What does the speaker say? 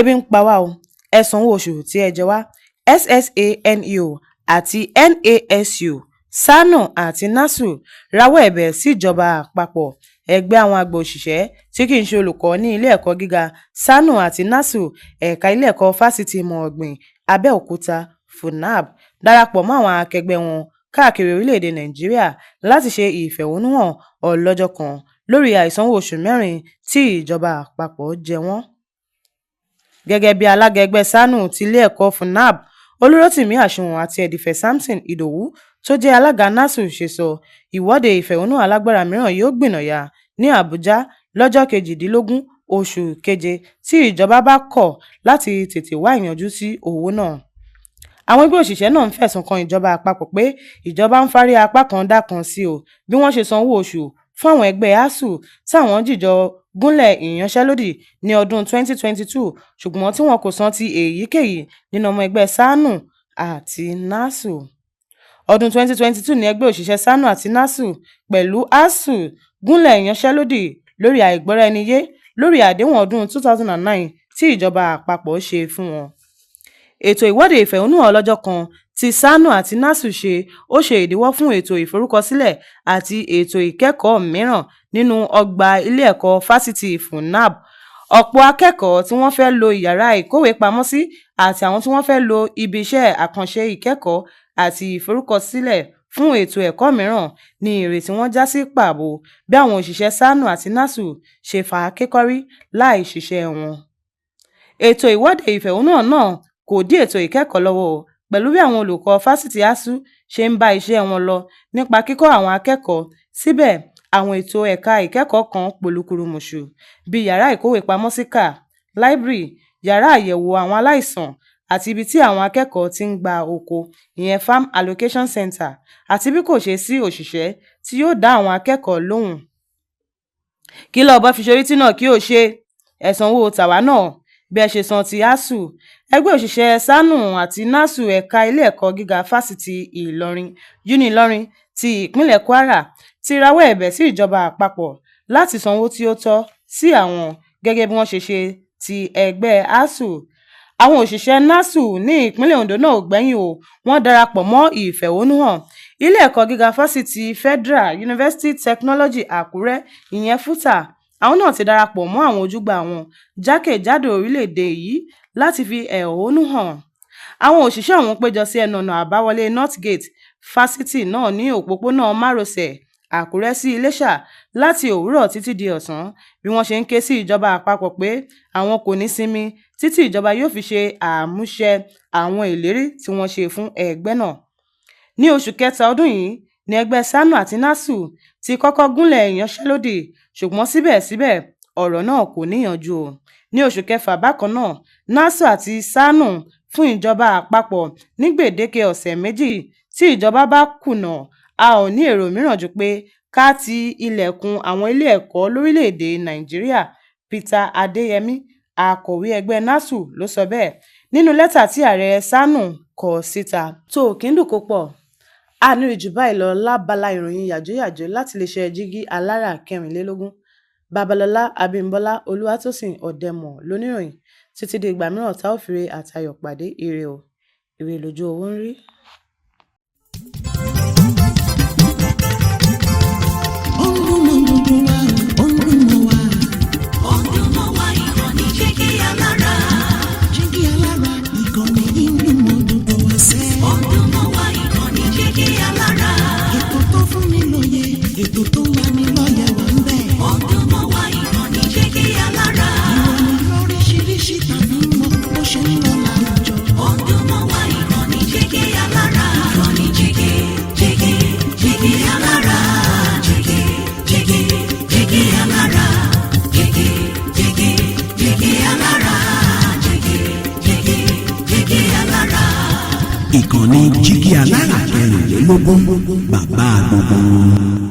ebi ń pa wá o, ẹ sanwó oṣù tí ẹ jẹ wá. SSANEO àti NASU, SANU àti NASU rawọ́ ẹ̀bẹ̀ síjọba àpapọ̀. Ẹgbẹ́ àwọn àgbà òṣìṣẹ́ tí kì í ṣe olùkọ́ ní ilé ẹ̀kọ́ gíga SANU àti NASU ẹ̀ka ilé ẹ̀kọ́ fásitì ìmọ̀ ọ̀gbìn Abẹ́òkúta FUNAB darapọ̀ mọ́ àwọn akẹgbẹ́ wọn káàkiri orílẹ̀-èdè Nàìjíríà láti ṣe ìfẹ̀hónúhàn ọlọ́jọ́ kan lórí àìsanwó oṣù mẹ́rin tí ìjọba àpapọ̀ jẹ wọ́n. Gẹ́gẹ́ bí alága ẹgbẹ́ SANU ti ilé ẹ̀kọ́ FUNAB Olúrótìmí Àṣùwọ̀n àti Ẹ̀dìfẹ̀ Samson Ìdòwú tó jẹ́ alága NASU ṣe sọ, ìwọ́de ìfẹ̀hónúhàn alágbára mìíràn yóò gbìnàyà ní Àbújá lọ́jọ́ 18 oṣù keje tí ìjọba bá kọ̀ láti tètè wá ìyanjú sí owó náà. Àwọn ẹgbẹ́ òṣìṣẹ́ náà ń fẹ̀sùn kan ìjọba àpapọ̀ pé ìjọba ń fárí apá kan dá kan sí o bí wọ́n ṣe sanwó oṣù fún àwọn ẹgbẹ́ ASUU táwọn jìjọ gúnlẹ̀ ìyanṣẹ́lódì ní ọdún 2022 ṣùgbọ́n tí wọn kò san ti èyíkéyìí nínú ọmọ ẹgbẹ́ SANU àti NASU. Ọdún 2022 ní ẹgbẹ́ òṣìṣẹ́ SANU àti NASU pẹ̀lú ASUU gúnlẹ̀ ìyanṣẹ́lódì lórí àìgbọ́ra-ẹni-yé lórí àdéhùn ọdún 2009 tí ìjọba àpapọ̀ ṣe fún wọn. Ètò ìwọ́de ìfẹ̀hónúhàn ọlọ́jọ́ kan tí SANU àti NASU ṣe ó ṣe ìdíwọ́ fún ètò ìforúkọsílẹ̀ àti ètò ìkẹ́kọ̀ọ́ mìíràn nínú ọgbà ilé ẹ̀kọ́ fásitì FUNAB. Ọ̀pọ̀ akẹ́kọ̀ọ́ tí wọ́n fẹ́ lo ìyàrá ìkówépamọ́sí àti àwọn tí wọ́n fẹ́ lo ibi iṣẹ́ àkànṣe ìkẹ́kọ̀ọ́ àti ìforúkọsílẹ̀ fún ètò ẹ̀kọ́ mìíràn ní ìrètí wọn já sí pàbó bí àwọn òṣìṣẹ́ SANU àti NASU ṣe fà á kékọ́rí láì ṣiṣẹ́ wọn. Ètò ìwọ́de ìfẹ̀hónúhàn náà kò dí ètò ìkẹ́kọ̀ọ́ lọ́wọ́ pẹ̀lú bí àwọn olùkọ́ fásitì ASUU ṣe ń bá iṣẹ́ wọn lọ nípa kíkọ́ àwọn akẹ́kọ̀ọ́. Síbẹ̀, àwọn ètò ẹ̀ka ìkẹ́kọ̀ọ́ kan polúkúrúmuṣu bíi yàrá ìkówépamọ́sí láíbírì, yàrá àyẹ̀wò àwọn aláìsàn àti ibi tí àwọn akẹ́kọ̀ọ́ ti ń gba oko ìyẹn Farm Allocation Center àti bí kò ṣe sí òṣìṣẹ́ tí yóò dá àwọn akẹ́kọ̀ọ́ lóhùn. Kí lọ́ọ́ fi ṣorí tí náà kí ó ṣe ẹ sanwó tàwa náà bí ẹ ṣe san ti ASUU. Ẹgbẹ́ òṣìṣẹ́ SANU àti NASU ẹ̀ka ilé ẹ̀kọ́ gíga fásitì Ìlọrin UNILọrin ti ìpínlẹ̀ Kwara ti rawọ́ ẹ̀bẹ̀ sí ìjọba àpapọ̀ láti sanwó tí ó tọ́ sí àwọn gẹ́gẹ́ bí wọ́n ṣe ti ẹgbẹ́ ASUU. Àwọn òṣìṣẹ́ NASU ní ìpínlẹ̀ Ondo náà ò gbẹ́yìn o, wọ́n darapọ̀ mọ́ ìfẹ̀hónúhàn. Ilé ẹ̀kọ́ gíga fásitì Federal University Technology Àkúrẹ́ ìyẹn FUTA àwọn náà ti darapọ̀ mọ́ àwọn ojúgbà wọn jákèjádò orílẹ̀-èdè yìí láti fi ẹ̀hónú hàn. Àwọn òṣìṣẹ́ ọ̀hún péjọ sí ẹnu ọ̀nà àbáwọlé North Gate fásitì náà ní òpópónà márosẹ̀ Àkúrẹ́ sí Iléṣà láti òwúrọ̀ títí di ọ̀sán bí wọ́n ṣe ń ké sí ìjọba àpapọ̀ pé àwọn kò ní sinmi títí ìjọba yóò fi ṣe àmúṣẹ àwọn ìlérí tí wọ́n ṣe fún ẹgbẹ́ náà. Ní oṣù kẹta ọdún yìí ní ẹgbẹ́ SANU àti NASU ti kọ́kọ́ gúnlẹ̀ ìyanṣẹ́lódì ṣùgbọ́n síbẹ̀síbẹ̀ ọ̀rọ̀ náà kò níyanjú o. Ní oṣù kẹfà bákan náà NASU àti SANU fún ìjọba àpapọ̀ ní gbèdéke ọ̀sẹ̀ méjì tí ìjọba bá kùnà a ò ní èrò mìíràn ju pé ká ti ilẹ̀kùn àwọn ilé ẹ̀kọ́ lórílẹ̀‐èdè Nàìjíríà. Peter Adéyẹmí akọ̀wé ẹgbẹ́ NASU ló sọ bẹ́ẹ̀ nínú lẹ́tà tí ààrẹ SANU kọ síta. tó kíndùnkó pọ̀ a ní jù báyìí lọ lábala ìròyìn yàjóyàjó láti iléeṣẹ́ Jígí Alára 24. Babalọlá Abímbọ́lá Olúwatósìn Ọ̀dẹ́mọ̀ lóníròyìn. Títí di ìgbà mìíràn tá ò fi re àtayọ̀ pàdé. Ire o, ire lójú owó ń rí. Ètò tó wà ní lọ́yẹ̀ wà ń bẹ̀. Ọdún mọ́ wá ìkànnì Jígí Alára. Ìròyìn lóríṣiríṣi tàbí mọ́ bó ṣe ń lọ láwùjọ. Ọdún mọ́ wá ìkànnì Jígí Alára. Ìkànnì Jígí Alára. Jígí Alára. Jígí Alára. Jígí Alára. Ìkànnì Jígí Alára 24 bàbá gbogbo.